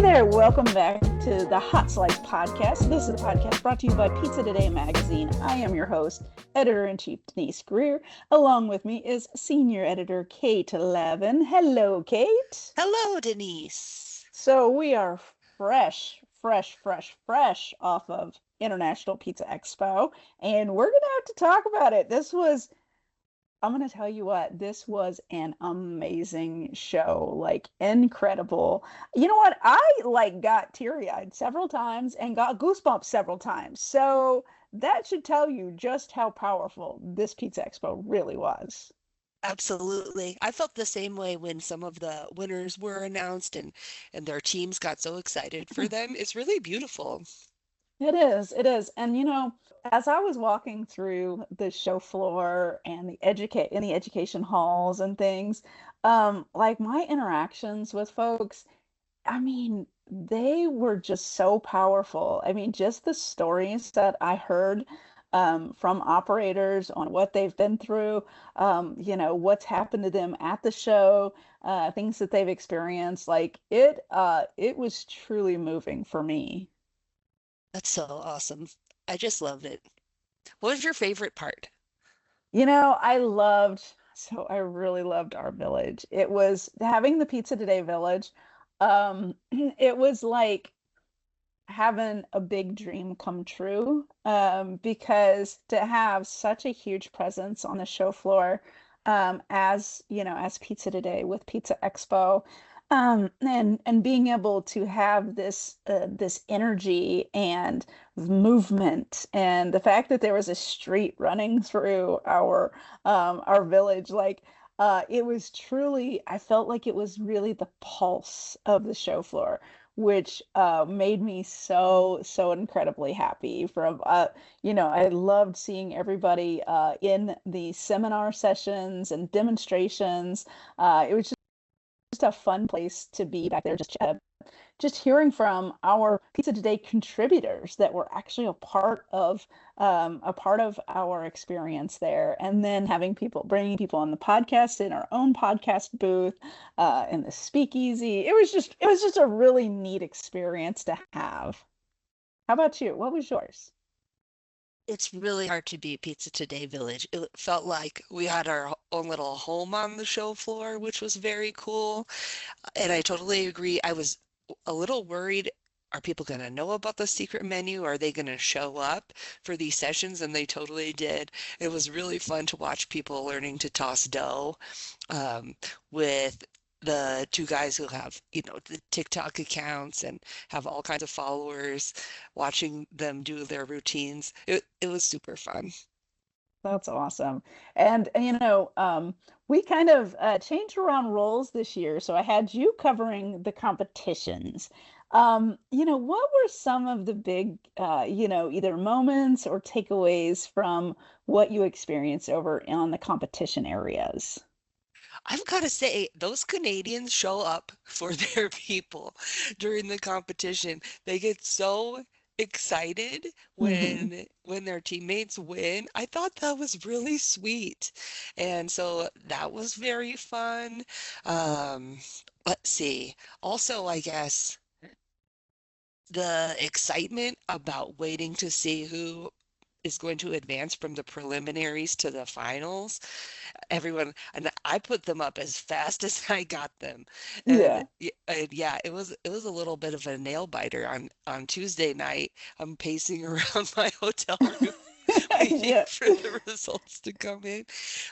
there, welcome back to the Hot Slice Podcast. This is a podcast brought to you by Pizza Today magazine. I am your host, Editor-in-Chief Denise Greer. Along with me is Senior Editor Kate Levin. Hello, Kate. Hello, Denise. So we are fresh off of International Pizza Expo, and we're going to have to talk about it. I'm going to tell you what, this was an amazing show, like incredible. You know what? I got teary-eyed several times and got goosebumps several times. So that should tell you just how powerful this Pizza Expo really was. Absolutely. I felt the same way when some of the winners were announced and their teams got so excited for them. It's really beautiful. It is. And as I was walking through the show floor and in the education halls and things, like my interactions with folks, I mean, they were just so powerful. I mean, just the stories that I heard from operators on what they've been through, what's happened to them at the show, things that they've experienced, it was truly moving for me. That's so awesome. I just loved it. What was your favorite part? I really loved our village. It was having the Pizza Today village. It was like having a big dream come true, because to have such a huge presence on the show floor, as Pizza Today with Pizza Expo, and being able to have this energy and movement, and the fact that there was a street running through our village, it was truly, I felt like it was really the pulse of the show floor, which made me so incredibly happy. I loved seeing everybody in the seminar sessions and demonstrations. It was just a fun place to be back there, just hearing from our Pizza Today contributors that were actually a part of our experience there, and then bringing people on the podcast in our own podcast booth, in the speakeasy. It was just a really neat experience to have. How about you? What was yours? It's really hard to beat Pizza Today Village. It felt like we had our own little home on the show floor, which was very cool. And I totally agree. I was a little worried. Are people going to know about the secret menu? Are they going to show up for these sessions? And they totally did. It was really fun to watch people learning to toss dough, um, with the two guys who have, the TikTok accounts and have all kinds of followers, watching them do their routines. It was super fun. That's awesome. And we kind of changed around roles this year. So I had you covering the competitions. What were some of the big, either moments or takeaways from what you experienced over on the competition areas? I've got to say, those Canadians show up for their people during the competition. They get so excited Hmm. when their teammates win. I thought that was really sweet. And so that was very fun. Um, let's see. Also, I guess the excitement about waiting to see who is going to advance from the preliminaries to the finals. Everyone, and I put them up as fast as I got them. And, Yeah. yeah, it was a little bit of a nail biter on Tuesday night. I'm pacing around my hotel room waiting Yeah. for the results to come in.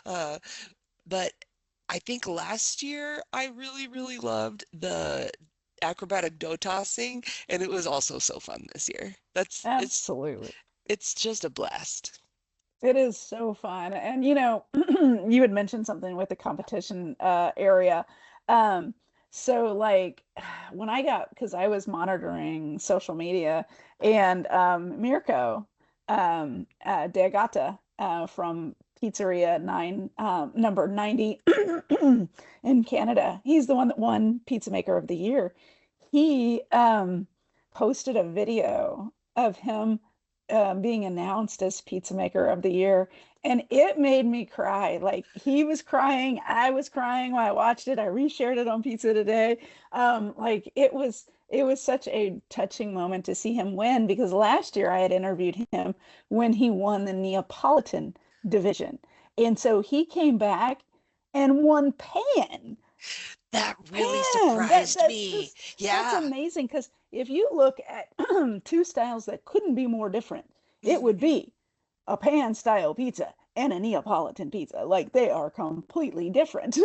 Uh, but I think last year I really, really loved the acrobatic dough tossing, and it was also so fun this year. Absolutely. It's just a blast. It is so fun. And you had mentioned something with the competition area. Um, so when because I was monitoring social media, and Mirko De Agata, from Pizzeria 9, number 90 in Canada. He's the one that won Pizza Maker of the Year. He posted a video of him being announced as Pizza Maker of the Year. And it made me cry. Like he was crying, I was crying while I watched it. I reshared it on Pizza Today. Like it was such a touching moment to see him win because last year I had interviewed him when he won the Neapolitan division. And so he came back and won pan. That really Man, that surprised that's me. just that's Yeah. amazing because if you look at two styles that couldn't be more different, it would Mhm. be a pan style pizza and a Neapolitan pizza. Like they are completely different.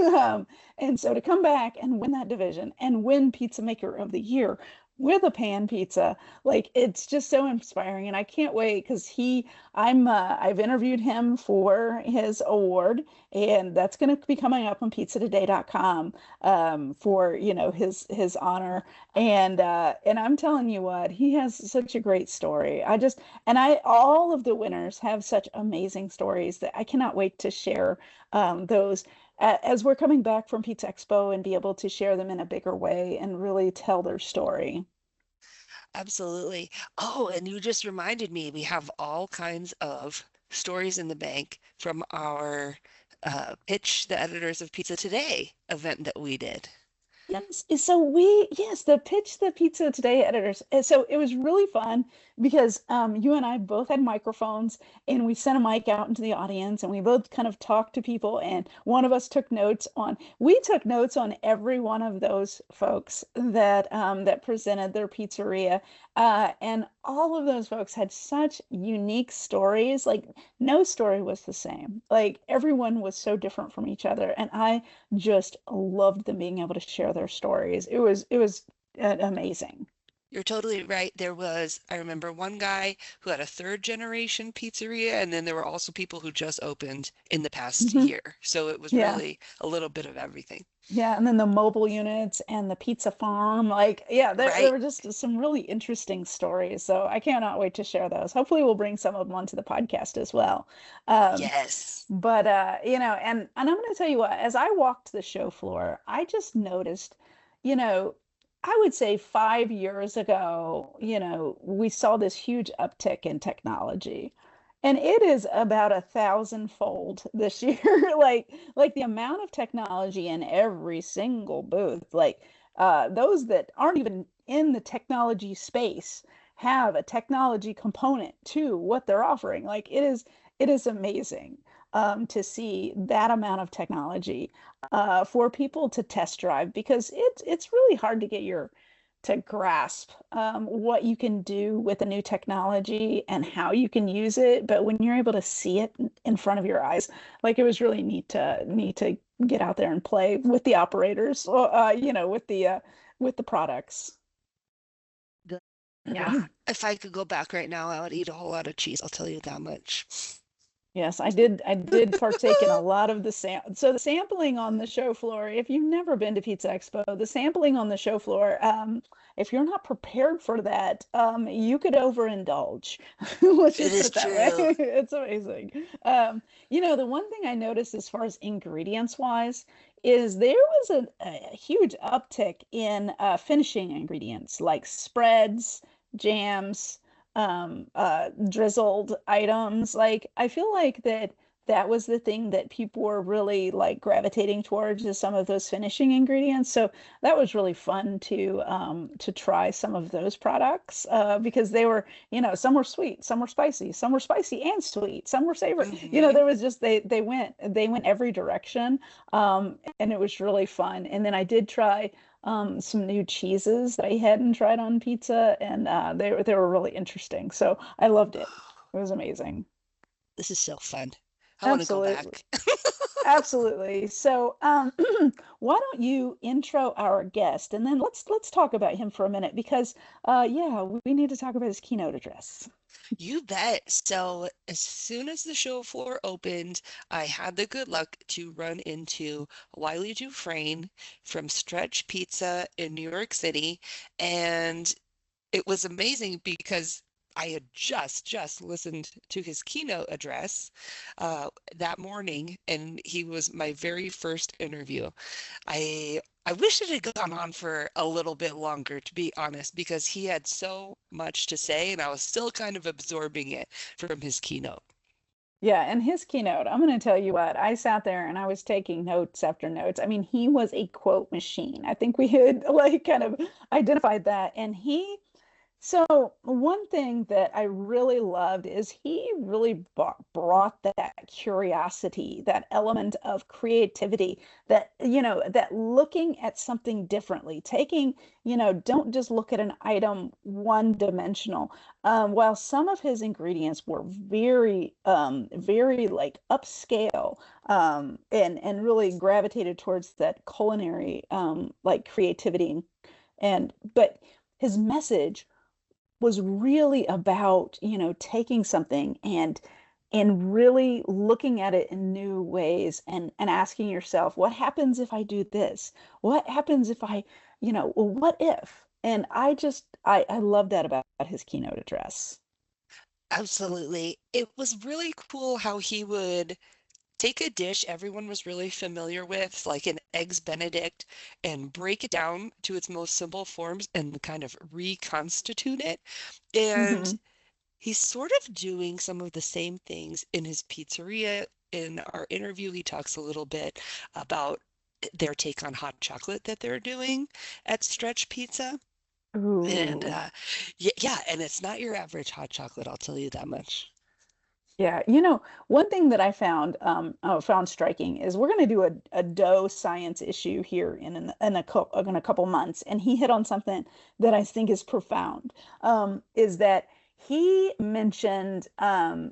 And so to come back and win that division and win Pizza Maker of the Year with a pan pizza, like it's just so inspiring. And I can't wait because I've interviewed him for his award, and that's going to be coming up on pizzatoday.com for his honor. And I'm telling you what, he has such a great story. I all of the winners have such amazing stories that I cannot wait to share those as we're coming back from Pizza Expo and be able to share them in a bigger way and really tell their story. Absolutely. Oh, and you just reminded me, we have all kinds of stories in the bank from our Pitch the Editors of Pizza Today event that we did. Yes, the Pitch the Pizza Today editors. And so it was really fun because you and I both had microphones and we sent a mic out into the audience and we both kind of talked to people and one of us we took notes on every one of those folks that presented their pizzeria. And all of those folks had such unique stories. Like no story was the same. Like everyone was so different from each other. And I just loved them being able to share their stories. It was amazing. You're totally right. I remember one guy who had a third generation pizzeria, and then there were also people who just opened in the past Hmm. year. So it was Yeah. really a little bit of everything. Yeah, and then the mobile units and the pizza farm, like, yeah, there Right? were just some really interesting stories. So I cannot wait to share those. Hopefully, we'll bring some of them onto the podcast as well. Um, Yes. but and I'm going to tell you what, as I walked the show floor, I just noticed, you know, I would say 5 years ago, we saw this huge uptick in technology. And it is about 1,000-fold this year. Like the amount of technology in every single booth, like those that aren't even in the technology space have a technology component to what they're offering. Like it is amazing to see that amount of technology for people to test drive because it's really hard to grasp what you can do with a new technology and how you can use it. But when you're able to see it in front of your eyes, like it was really neat to get out there and play with the operators, with the products. Yeah. If I could go back right now, I would eat a whole lot of cheese. I'll tell you that much. Yes, I did partake in a lot of so the sampling on the show floor, if you've never been to Pizza Expo, the sampling on the show floor, if you're not prepared for that, you could overindulge. Let's It just put is it that way. true. It's amazing. The one thing I noticed as far as ingredients wise is there was a huge uptick in finishing ingredients like spreads, jams, drizzled items. Like I feel like that was the thing that people were really like gravitating towards is some of those finishing ingredients. So that was really fun to try some of those products because they were, some were sweet, some were spicy and sweet, some were savory. Hmm. There was just they went every direction. And it was really fun. And then I did try some new cheeses that I hadn't tried on pizza, and they were really interesting. So I loved it. It was amazing. This is so fun. I want to go Absolutely. back. Absolutely. So, why don't you intro our guest, and then let's talk about him for a minute because, yeah, we need to talk about his keynote address. You bet. So, as soon as the show floor opened, I had the good luck to run into Wylie Dufresne from Stretch Pizza in New York City. And it was amazing because I had just listened to his keynote address that morning, and he was my very first interview. I wish it had gone on for a little bit longer, to be honest, because he had so much to say, and I was still kind of absorbing it from his keynote. Yeah, and his keynote, I'm going to tell you what, I sat there and I was taking notes after notes. I mean, he was a quote machine. I think we had like kind of identified that. And so one thing that I really loved is he really brought that curiosity, that element of creativity, that, that looking at something differently, taking, don't just look at an item one dimensional. While some of his ingredients were very like upscale, and really gravitated towards that culinary, like creativity but his message was really about, taking something and really looking at it in new ways and asking yourself, what happens if I do this? What happens if well, what if? And I love that about his keynote address. Absolutely. It was really cool how he would take a dish everyone was really familiar with, like an eggs Benedict, and break it down to its most simple forms and kind of reconstitute it. And Hmm. he's sort of doing some of the same things in his pizzeria. In our interview, he talks a little bit about their take on hot chocolate that they're doing at Stretch Pizza. And Ooh. yeah, yeah, and it's not your average hot chocolate, I'll tell you that much. Yeah, one thing that I found striking is we're going to do a dough science issue here in a couple months, and he hit on something that I think is profound. Is that he mentioned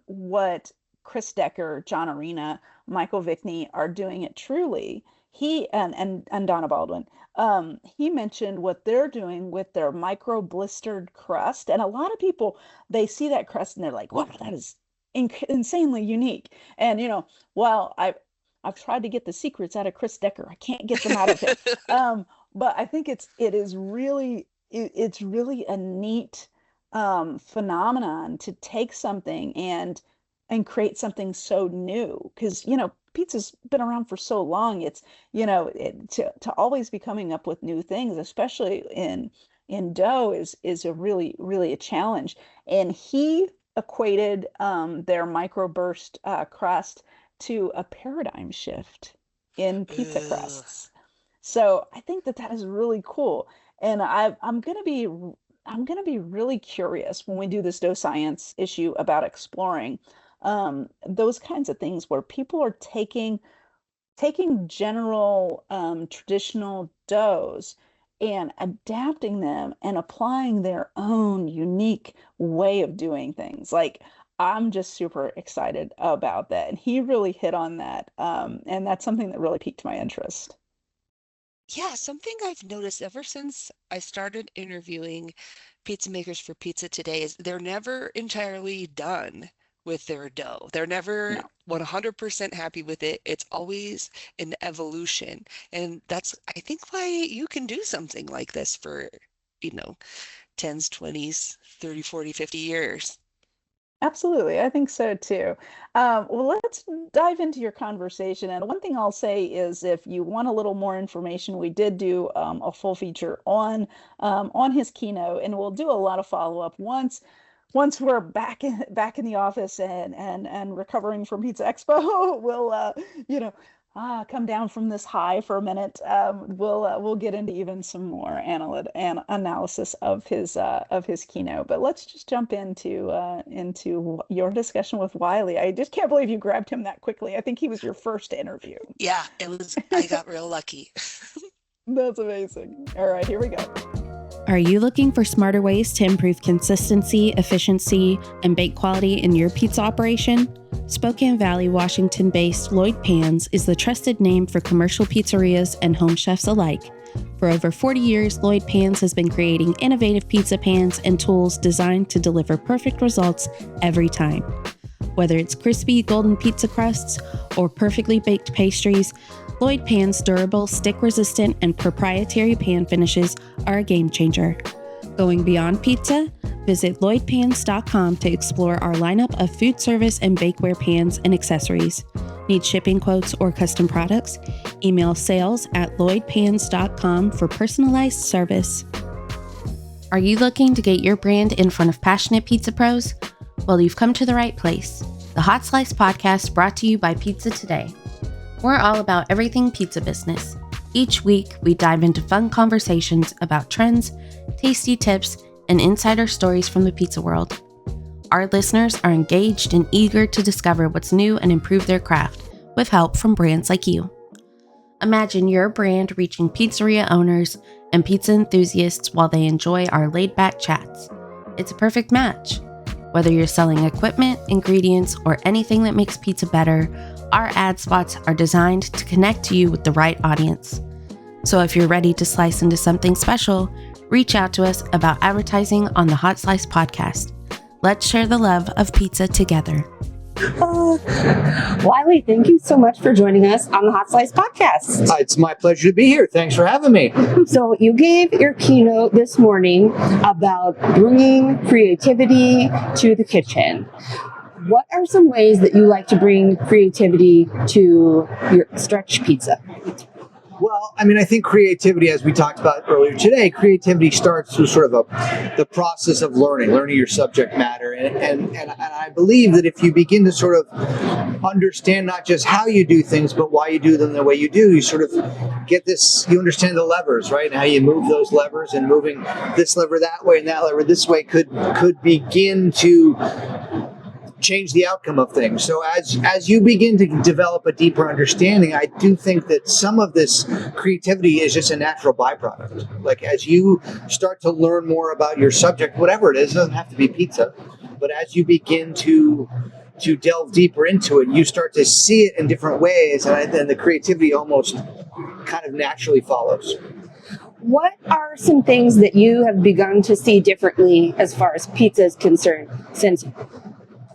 what Chris Decker, John Arena, Michael Vickney are doing at Truly. He and Donna Baldwin. He mentioned what they're doing with their micro blistered crust, and a lot of people they see that crust and they're like, "Wow, that is insanely unique." And while I've tried to get the secrets out of Chris Decker, I can't get them out of him. But I think it's really a neat phenomenon to take something and create something so new because pizza's been around for so long. It's to always be coming up with new things, especially in dough, is a really a challenge. And he equated their microburst crust to a paradigm shift in pizza Ugh. crusts. So I think that that is really cool. And I'm gonna be really curious when we do this dough science issue about exploring those kinds of things where people are taking general traditional doughs and adapting them and applying their own unique way of doing things. Like I'm just super excited about that. And he really hit on that. And that's something that really piqued my interest. Yeah, something I've noticed ever since I started interviewing pizza makers for Pizza Today is they're never entirely done with their dough. They're never No. 100% happy with it. It's always an evolution. And that's, I think, why you can do something like this for, you know, 10s, 20s, 30, 40, 50 years. Absolutely, I think so too. Well, let's dive into your conversation. And one thing I'll say is, if you want a little more information, we did do a full feature on his keynote, and we'll do a lot of follow-up once we're back in the office and recovering from Pizza Expo. We'll you know come down from this high for a minute. We'll get into even some more analysis of his keynote. But let's just jump into your discussion with Wylie. I just can't believe you grabbed him that quickly. I think he was your first interview. Yeah, I got real lucky. That's amazing. All right, here we go. Are you looking for smarter ways to improve consistency, efficiency, and bake quality in your pizza operation? Spokane Valley, Washington-based Lloyd Pans is the trusted name for commercial pizzerias and home chefs alike. For over 40 years, Lloyd Pans has been creating innovative pizza pans and tools designed to deliver perfect results every time. Whether it's crispy golden pizza crusts or perfectly baked pastries, Lloyd Pan's durable, stick-resistant, and proprietary pan finishes are a game changer. Going beyond pizza? Visit lloydpans.com to explore our lineup of food service and bakeware pans and accessories. Need shipping quotes or custom products? Email sales@lloydpans.com for personalized service. Are you looking to get your brand in front of passionate pizza pros? Well, you've come to the right place. the Hot Slice podcast brought to you by Pizza Today. We're all about everything pizza business. Each week, we dive into fun conversations about trends, tasty tips, and insider stories from the pizza world. Our listeners are engaged and eager to discover what's new and improve their craft, with help from brands like you. Imagine your brand reaching pizzeria owners and pizza enthusiasts while they enjoy our laid-back chats. It's a perfect match. Whether you're selling equipment, ingredients, or anything that makes pizza better, our ad spots are designed to connect you with the right audience. So if you're ready to slice into something special, reach out to us about advertising on the Hot Slice podcast. Let's share the love of pizza together. Wylie, thank you so much for joining us on the Hot Slice podcast. It's my pleasure to be here. Thanks for having me. So you gave your keynote this morning about bringing creativity to the kitchen. What are some ways that you like to bring creativity to your stretch pizza? Well, I mean, I think creativity, as we talked about earlier today, creativity starts through sort of the process of learning your subject matter. And I believe that if you begin to sort of understand not just how you do things, but why you do them the way you do, you sort of get this, you understand the levers, right? And how you move those levers, and moving this lever that way and that lever this way could begin to change the outcome of things. So as you begin to develop a deeper understanding, I do think that some of this creativity is just a natural byproduct. Like as you start to learn more about your subject, whatever it is, it doesn't have to be pizza, but as you begin to delve deeper into it, you start to see it in different ways, and then the creativity almost kind of naturally follows. What are some things that you have begun to see differently as far as pizza is concerned since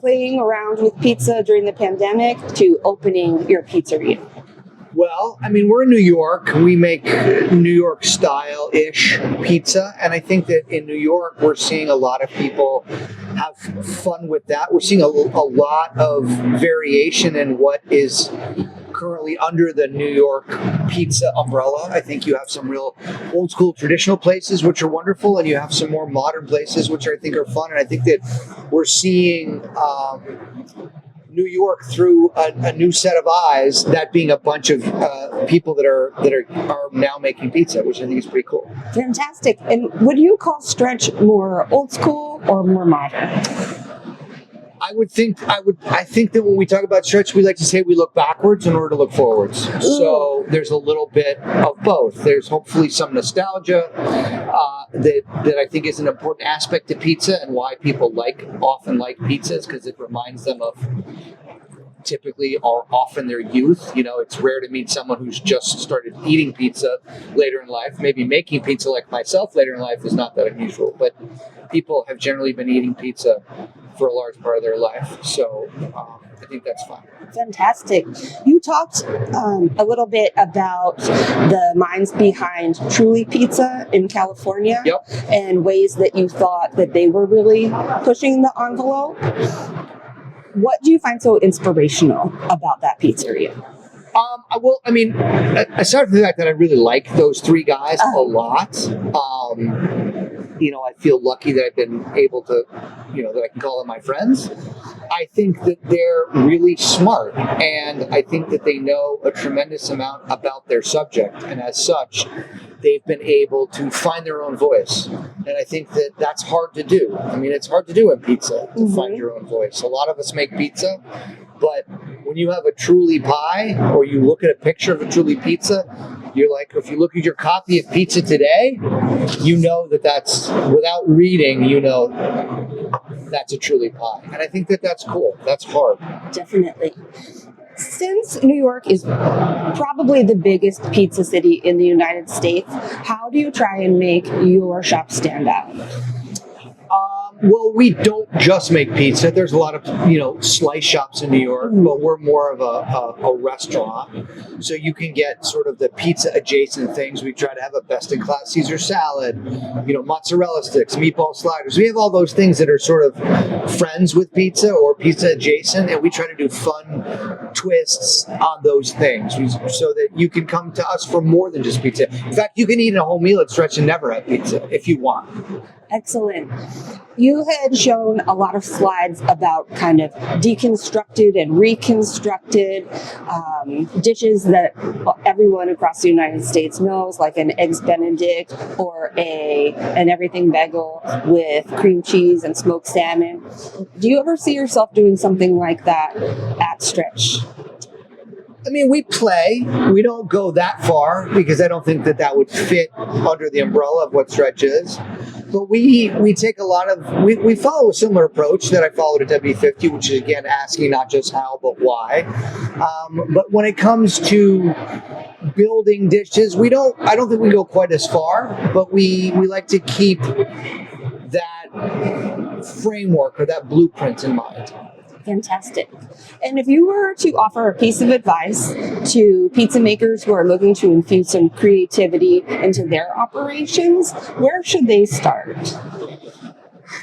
playing around with pizza during the pandemic to opening your pizzeria? Well, I mean, we're in New York. We make New York style-ish pizza. And I think that in New York, we're seeing a lot of people have fun with that. We're seeing a lot of variation in what is currently under the New York pizza umbrella. I think you have some real old school traditional places, which are wonderful, and you have some more modern places, which I think are fun. And I think that we're seeing New York through a new set of eyes, that being a bunch of people that are now making pizza, which I think is pretty cool. Fantastic. And would you call stretch more old school or more modern? I think that when we talk about stretch, we like to say we look backwards in order to look forwards. Ooh. So there's a little bit of both. There's hopefully some nostalgia that I think is an important aspect to pizza, and why people often like pizzas, because it reminds them of typically are often their youth. You know, it's rare to meet someone who's just started eating pizza later in life. Maybe making pizza like myself later in life is not that unusual, but people have generally been eating pizza for a large part of their life. So I think that's fine. Fantastic. You talked a little bit about the minds behind Truly Pizza in California. Yep. And ways that you thought that they were really pushing the envelope. What do you find so inspirational about that pizzeria? Well, I mean, aside from the fact that I really like those three guys a lot, I feel lucky that I've been able to, that I can call them my friends. I think that they're really smart, and I think that they know a tremendous amount about their subject, and as such, they've been able to find their own voice. And I think that that's hard to do. I mean, it's hard to do in pizza, to find your own voice. A lot of us make pizza, but when you have a Truly pie, or you look at a picture of a Truly pizza, you're like, if you look at your copy of Pizza Today, you know that's, without reading, that's a Truly pie. And I think that that's cool. That's hard. Definitely. Since New York is probably the biggest pizza city in the United States, how do you try and make your shop stand out? Well, we don't just make pizza. There's a lot of, slice shops in New York, but we're more of a restaurant. So you can get sort of the pizza adjacent things. We try to have a best in class Caesar salad, mozzarella sticks, meatball sliders. We have all those things that are sort of friends with pizza or pizza adjacent, and we try to do fun twists on those things so that you can come to us for more than just pizza. In fact, you can eat a whole meal at Stretch and never have pizza if you want. Excellent. You had shown a lot of slides about kind of deconstructed and reconstructed dishes that everyone across the United States knows, like an eggs benedict or an everything bagel with cream cheese and smoked salmon. Do you ever see yourself doing something like that at Stretch? I mean, we play. We don't go that far because I don't think that would fit under the umbrella of what Stretch is. But we take a lot of, we follow a similar approach that I followed at W50, which is, again, asking not just how, but why. But when it comes to building dishes, I don't think we go quite as far, but we like to keep that framework or that blueprint in mind. Fantastic. And if you were to offer a piece of advice to pizza makers who are looking to infuse some creativity into their operations, where should they start?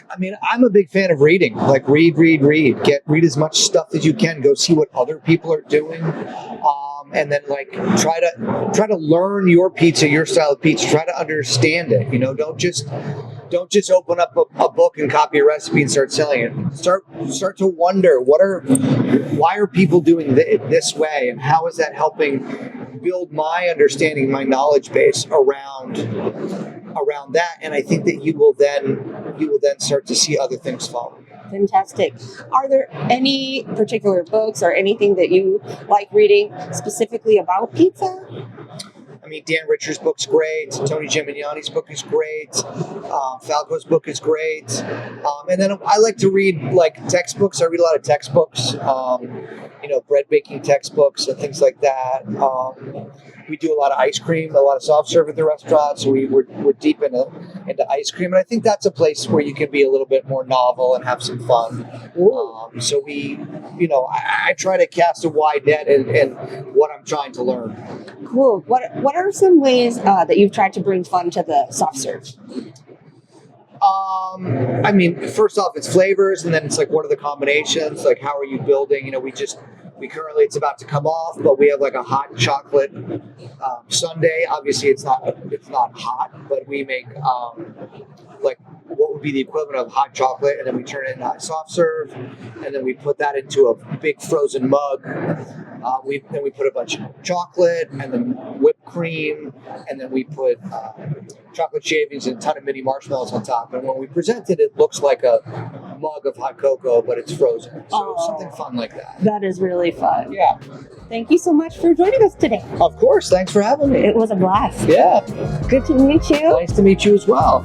I mean, I'm a big fan of reading. Like, read. Read as much stuff as you can. Go see what other people are doing. And then, like, try to learn your pizza, your style of pizza. Try to understand it. You know, don't just open up a book and copy a recipe and start selling it. Start to wonder why are people doing this way, and how is that helping build my understanding, my knowledge base around that. And I think that you will then start to see other things follow. Fantastic. Are there any particular books or anything that you like reading specifically about pizza? I mean, Dan Richer's book's great. Tony Gemignani's book is great. Falco's book is great. And then I like to read, like, textbooks. I read a lot of textbooks, bread baking textbooks and things like that. We do a lot of ice cream, a lot of soft serve at the restaurant, so we're deep into ice cream. And I think that's a place where you can be a little bit more novel and have some fun. So I try to cast a wide net in what I'm trying to learn. Cool. What are some ways that you've tried to bring fun to the soft serve? I mean, first off, it's flavors, and then it's like, what are the combinations? Like, how are you building? You know, we currently, it's about to come off, but we have like a hot chocolate sundae. Obviously, it's not hot, but we make like what would be the equivalent of hot chocolate, and then we turn it into soft serve, and then we put that into a big frozen mug. Then we put a bunch of chocolate and then whipped cream, and then we put chocolate shavings and a ton of mini marshmallows on top. And when we present it, it looks like a mug of hot cocoa, but it's frozen. So something fun like that. That is really fun. Yeah. Thank you so much for joining us today. Of course. Thanks for having me. It was a blast. Yeah. Good to meet you. Nice to meet you as well.